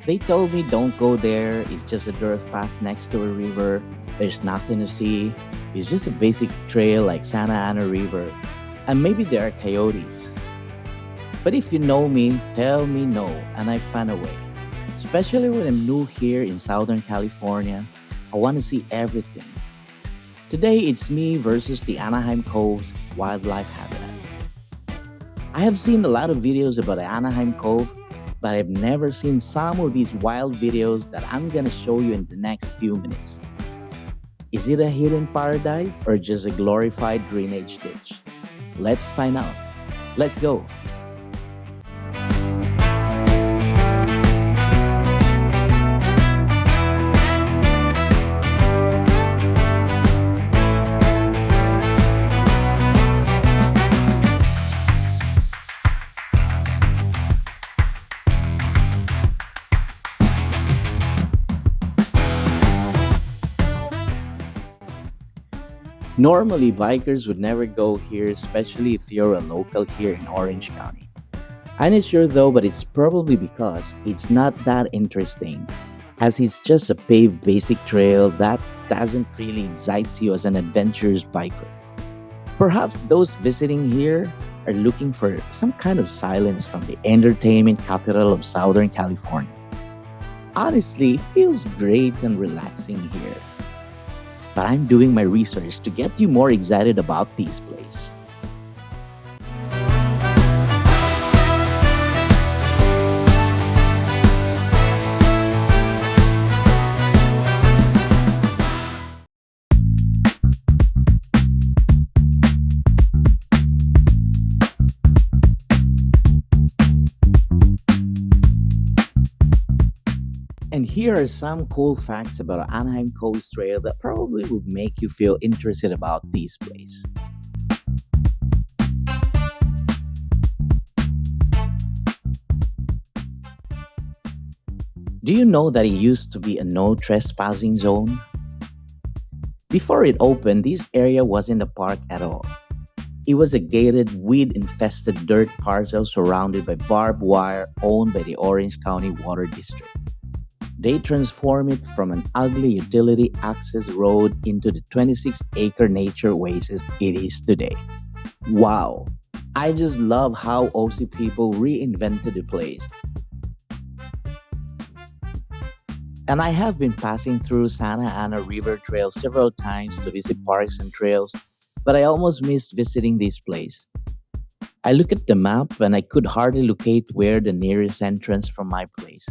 They told me don't go there, it's just a dirt path next to a river, there's nothing to see, it's just a basic trail like Santa Ana River, and maybe there are coyotes. But if you know me, tell me no, and I find a way. Especially when I'm new here in Southern California, I want to see everything. Today it's me versus the Anaheim Cove's wildlife habitat. I have seen a lot of videos about the Anaheim Cove, but I've never seen some of these wild videos that I'm gonna show you in the next few minutes. Is it a hidden paradise or just a glorified drainage ditch? Let's find out. Let's go. Normally, bikers would never go here, especially if you're a local here in Orange County. I'm not sure though, but it's probably because it's not that interesting, as it's just a paved basic trail that doesn't really excite you as an adventurous biker. Perhaps those visiting here are looking for some kind of silence from the entertainment capital of Southern California. Honestly, it feels great and relaxing here. But I'm doing my research to get you more excited about this place. And here are some cool facts about Anaheim Coast Trail that probably would make you feel interested about this place. Do you know that it used to be a no trespassing zone? Before it opened, this area wasn't a park at all. It was a gated, weed infested dirt parcel surrounded by barbed wire owned by the Orange County Water District. They transformed it from an ugly utility access road into the 26-acre nature oasis it is today. Wow! I just love how OC people reinvented the place. And I have been passing through Santa Ana River Trail several times to visit parks and trails, but I almost missed visiting this place. I looked at the map and I could hardly locate where the nearest entrance from my place.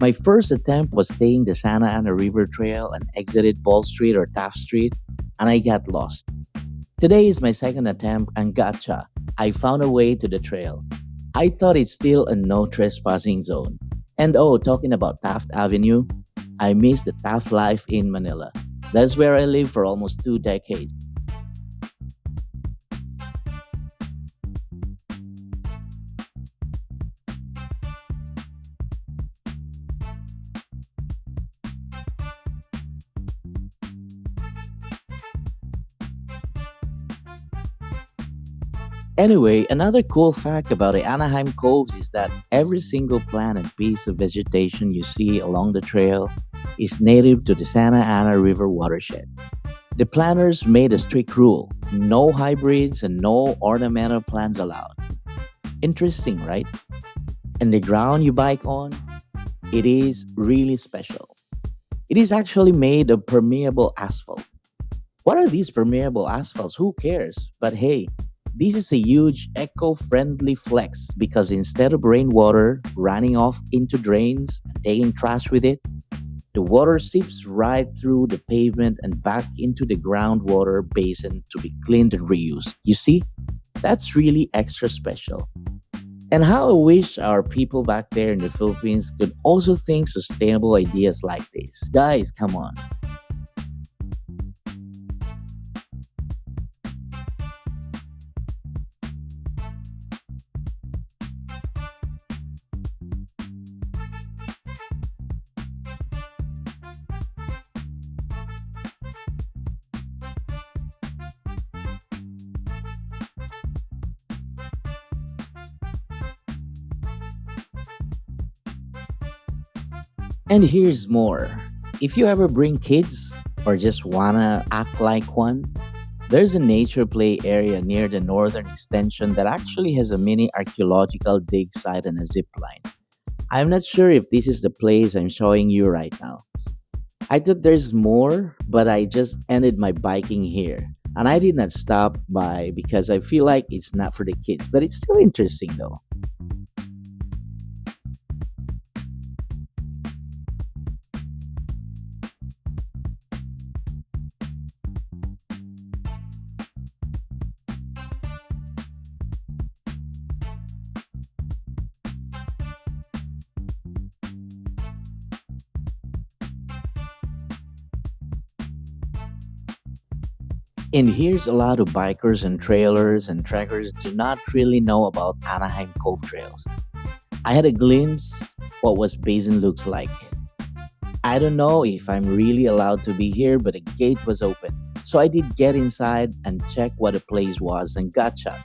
My first attempt was staying the Santa Ana River Trail and exited Ball Street or Taft Street, and I got lost. Today is my second attempt, and gotcha, I found a way to the trail. I thought it's still a no trespassing zone. And oh, talking about Taft Avenue, I miss the Taft life in Manila. That's where I lived for almost 2 decades. Anyway, another cool fact about the Anaheim Coves is that every single plant and piece of vegetation you see along the trail is native to the Santa Ana River watershed. The planners made a strict rule: no hybrids and no ornamental plants allowed. Interesting, right? And the ground you bike on, it is really special. It is actually made of permeable asphalt. What are these permeable asphalts? Who cares? But hey, this is a huge eco friendly flex because instead of rainwater running off into drains and taking trash with it, the water seeps right through the pavement and back into the groundwater basin to be cleaned and reused. You see, that's really extra special. And how I wish our people back there in the Philippines could also think sustainable ideas like this. Guys, come on. And here's more. If you ever bring kids or just wanna act like one, there's a nature play area near the northern extension that actually has a mini archaeological dig site and a zip line. I'm not sure if this is the place I'm showing you right now. I thought there's more, but I just ended my biking here. And I did not stop by because I feel like it's not for the kids, but it's still interesting though. And here's a lot of bikers and trailers and trekkers do not really know about Anaheim Cove trails. I had a glimpse what was Basin looks like. I don't know if I'm really allowed to be here, but the gate was open. So I did get inside and check what the place was and gotcha.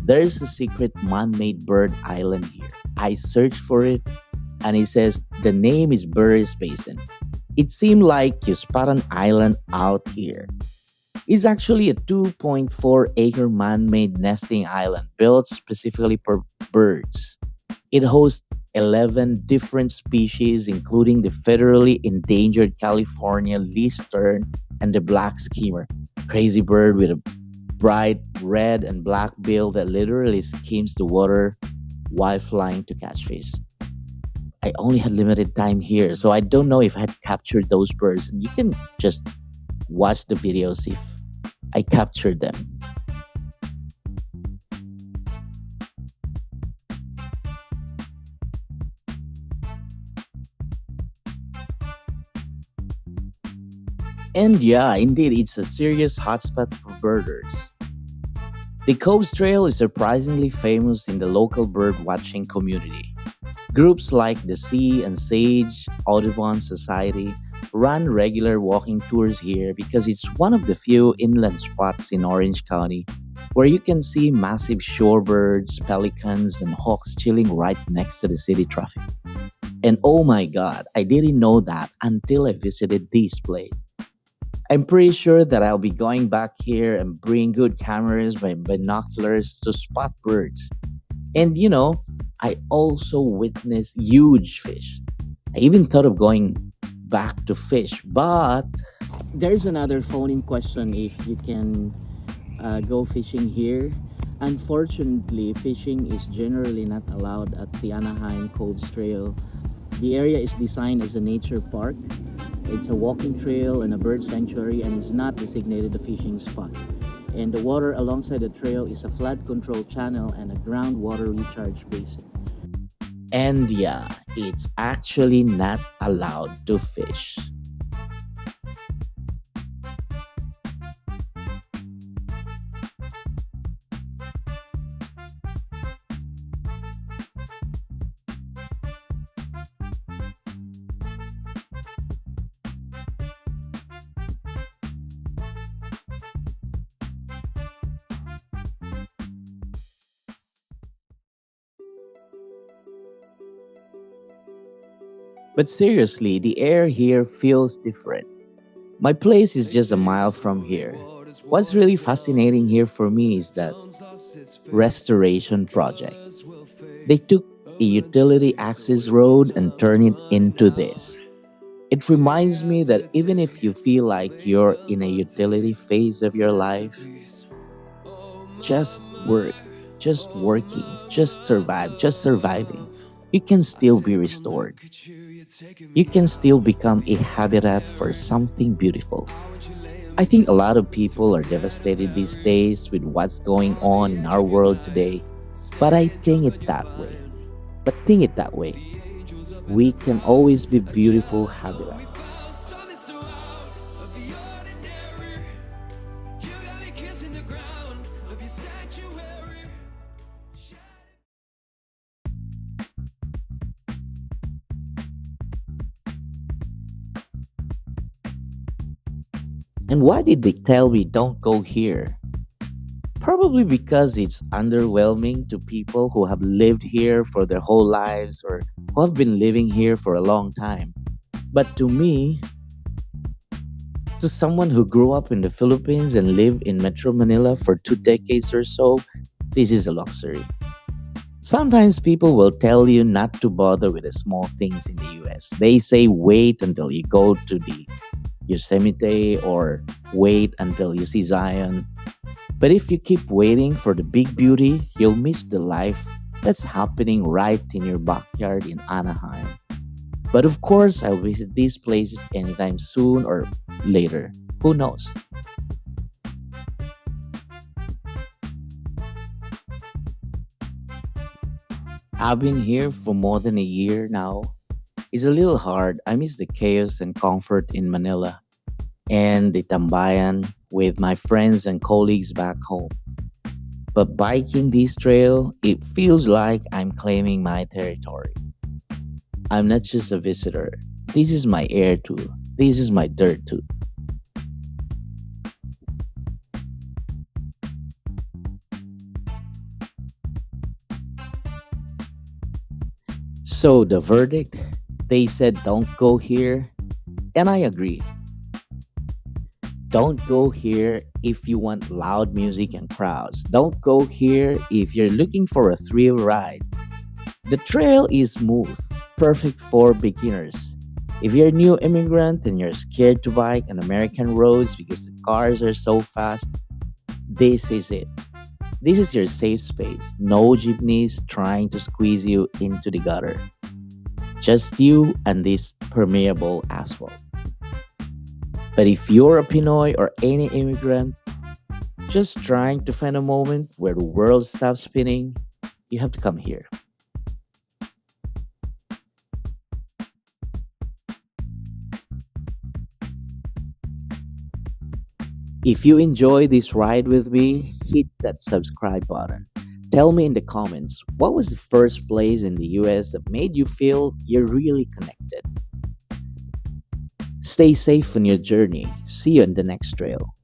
There's a secret man-made bird island here. I searched for it and it says the name is Burris Basin. It seemed like you spot an island out here. It's actually a 2.4-acre man-made nesting island built specifically for birds. It hosts 11 different species, including the federally endangered California least tern and the black skimmer, crazy bird with a bright red and black bill that literally skims the water while flying to catch fish. I only had limited time here, so I don't know if I had captured those birds. And you can just watch the videos if I captured them. And yeah, indeed, it's a serious hotspot for birders. The Coves Trail is surprisingly famous in the local bird watching community. Groups like the Sea and Sage Audubon Society run regular walking tours here because it's one of the few inland spots in Orange County where you can see massive shorebirds, pelicans, and hawks chilling right next to the city traffic. And oh my god, I didn't know that until I visited this place. I'm pretty sure that I'll be going back here and bring good cameras, my binoculars to spot birds. And I also witnessed huge fish. I even thought of going back to fish, but there's another phone in question if you can go fishing here. Unfortunately, fishing is generally not allowed at the Anaheim Coves Trail. The area is designed as a nature park. It's a walking trail and a bird sanctuary and is not designated a fishing spot. And the water alongside the trail is a flood control channel and a groundwater recharge basin. And yeah, it's actually not allowed to fish. But seriously, the air here feels different. My place is just a mile from here. What's really fascinating here for me is that restoration project. They took a utility access road and turned it into this. It reminds me that even if you feel like you're in a utility phase of your life, just work, just working, just survive, just surviving, you can still be restored. You can still become a habitat for something beautiful. I think a lot of people are devastated these days with what's going on in our world today, but I think it that way. But think it that way. We can always be beautiful habitat. And why did they tell me don't go here? Probably because it's underwhelming to people who have lived here for their whole lives or who have been living here for a long time. But to me, to someone who grew up in the Philippines and lived in Metro Manila for 2 decades or so, this is a luxury. Sometimes people will tell you not to bother with the small things in the US. They say wait until you go to the Yosemite or wait until you see Zion. But if you keep waiting for the big beauty, you'll miss the life that's happening right in your backyard in Anaheim. But of course, I'll visit these places anytime soon or later. Who knows? I've been here for more than a year now. It's a little hard. I miss the chaos and comfort in Manila and the tambayan with my friends and colleagues back home. But biking this trail, it feels like I'm claiming my territory. I'm not just a visitor. This is my air too. This is my dirt too. So the verdict, they said don't go here, and I agree. Don't go here if you want loud music and crowds. Don't go here if you're looking for a thrill ride. The trail is smooth, perfect for beginners. If you're a new immigrant and you're scared to bike on American roads because the cars are so fast, this is it. This is your safe space. No jeepneys trying to squeeze you into the gutter. Just you and this permeable asphalt. But if you're a Pinoy or any immigrant just trying to find a moment where the world stops spinning, you have to come here. If you enjoy this ride with me, hit that subscribe button. Tell me in the comments what was the first place in the US that made you feel you're really connected. Stay safe on your journey. See you on the next trail.